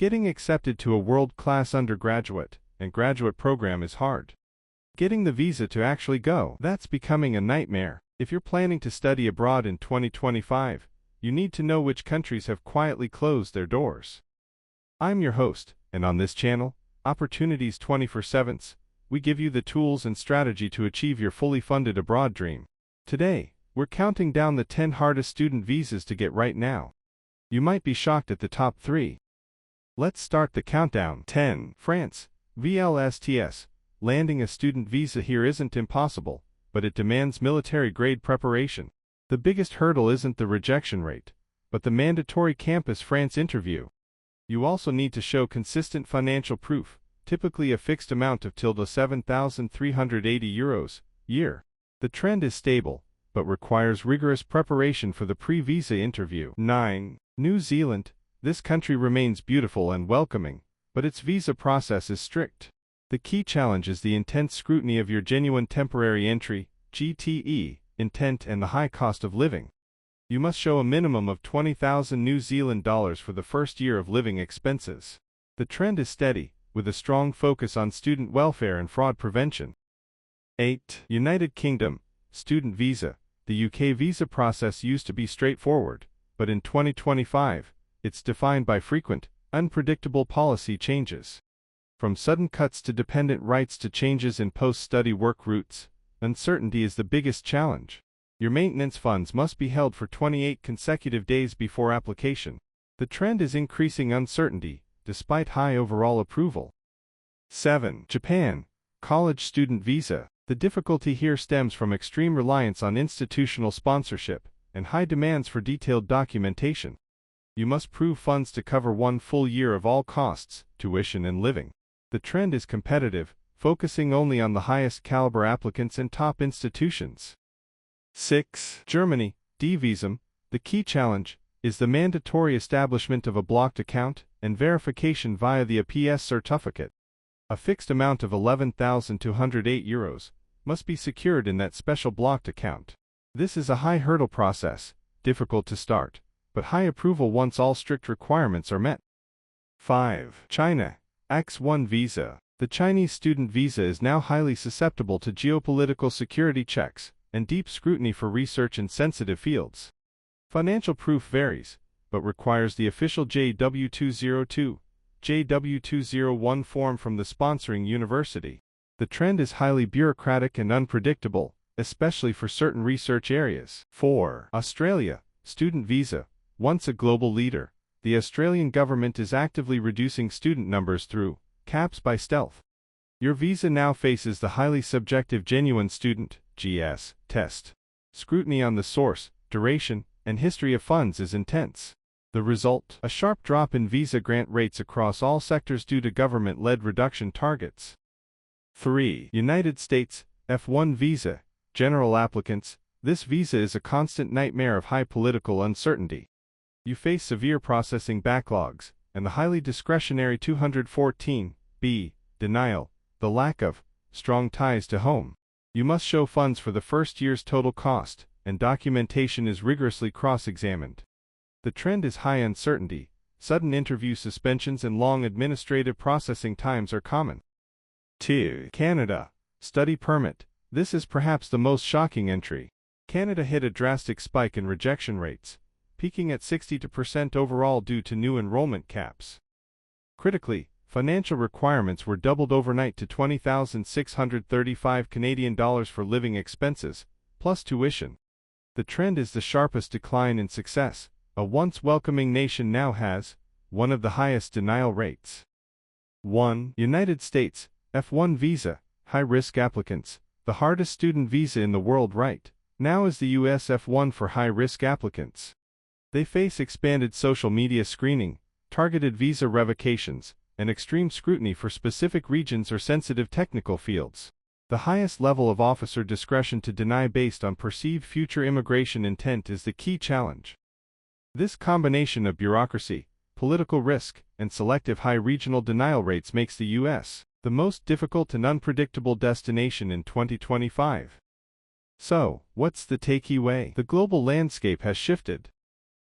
Getting accepted to a world-class undergraduate and graduate program is hard. Getting the visa to actually go, that's becoming a nightmare. If you're planning to study abroad in 2025, you need to know which countries have quietly closed their doors. I'm your host, and on this channel, Opportunities 24/7, we give you the tools and strategy to achieve your fully funded abroad dream. Today, we're counting down the 10 hardest student visas to get right now. You might be shocked at the top 3. Let's start the countdown. 10. France, VLS-TS. Landing a student visa here isn't impossible, but it demands military-grade preparation. The biggest hurdle isn't the rejection rate, but the mandatory Campus France interview. You also need to show consistent financial proof, typically a fixed amount of till €7,380 year. The trend is stable, but requires rigorous preparation for the pre-visa interview. 9. New Zealand. This country remains beautiful and welcoming, but its visa process is strict. The key challenge is the intense scrutiny of your genuine temporary entry, GTE, intent and the high cost of living. You must show a minimum of 20,000 New Zealand dollars for the first year of living expenses. The trend is steady, with a strong focus on student welfare and fraud prevention. 8. United Kingdom, student visa. The UK visa process used to be straightforward, but in 2025, it's defined by frequent, unpredictable policy changes. From sudden cuts to dependent rights to changes in post-study work routes, uncertainty is the biggest challenge. Your maintenance funds must be held for 28 consecutive days before application. The trend is increasing uncertainty, despite high overall approval. 7. Japan, college student visa. The difficulty here stems from extreme reliance on institutional sponsorship and high demands for detailed documentation. You must prove funds to cover 1 full year of all costs, tuition and living. The trend is competitive, focusing only on the highest caliber applicants and top institutions. 6. Germany, Visum. The key challenge is the mandatory establishment of a blocked account and verification via the APS certificate. A fixed amount of €11,208 must be secured in that special blocked account. This is a high hurdle process, difficult to start, but high approval once all strict requirements are met. 5. China, X1 visa. The Chinese student visa is now highly susceptible to geopolitical security checks and deep scrutiny for research in sensitive fields. Financial proof varies, but requires the official JW202, JW201 form from the sponsoring university. The trend is highly bureaucratic and unpredictable, especially for certain research areas. 4. Australia, student visa. Once a global leader, the Australian government is actively reducing student numbers through caps by stealth. Your visa now faces the highly subjective Genuine Student (GS) test. Scrutiny on the source, duration, and history of funds is intense. The result, a sharp drop in visa grant rates across all sectors due to government-led reduction targets. 3. United States, F1 visa. General applicants. This visa is a constant nightmare of high political uncertainty. You face severe processing backlogs, and the highly discretionary 214(b) denial, the lack of strong ties to home. You must show funds for the first year's total cost, and documentation is rigorously cross-examined. The trend is high uncertainty, sudden interview suspensions and long administrative processing times are common. 2. Canada, study permit. This is perhaps the most shocking entry. Canada hit a drastic spike in rejection rates, peaking at 62% overall due to new enrollment caps. Critically, financial requirements were doubled overnight to $20,635 for living expenses, plus tuition. The trend is the sharpest decline in success. A once welcoming nation now has one of the highest denial rates. 1. United States, F1 visa. High-risk applicants. The hardest student visa in the world right now is the US F1 for high-risk applicants. They face expanded social media screening, targeted visa revocations, and extreme scrutiny for specific regions or sensitive technical fields. The highest level of officer discretion to deny based on perceived future immigration intent is the key challenge. This combination of bureaucracy, political risk, and selective high regional denial rates makes the U.S. the most difficult and unpredictable destination in 2025. So, what's the takeaway? The global landscape has shifted.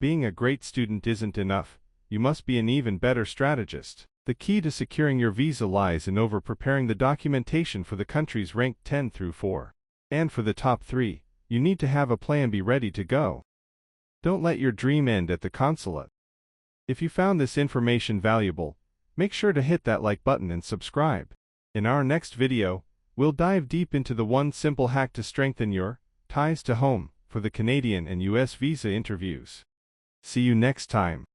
Being a great student isn't enough. you must be an even better strategist. The key to securing your visa lies in over-preparing the documentation for the countries ranked 10 through 4. And for the top 3, you need to have a plan B ready to go. Don't let your dream end at the consulate. If you found this information valuable, make sure to hit that like button and subscribe. In our next video, we'll dive deep into the one simple hack to strengthen your ties to home for the Canadian and US visa interviews. See you next time.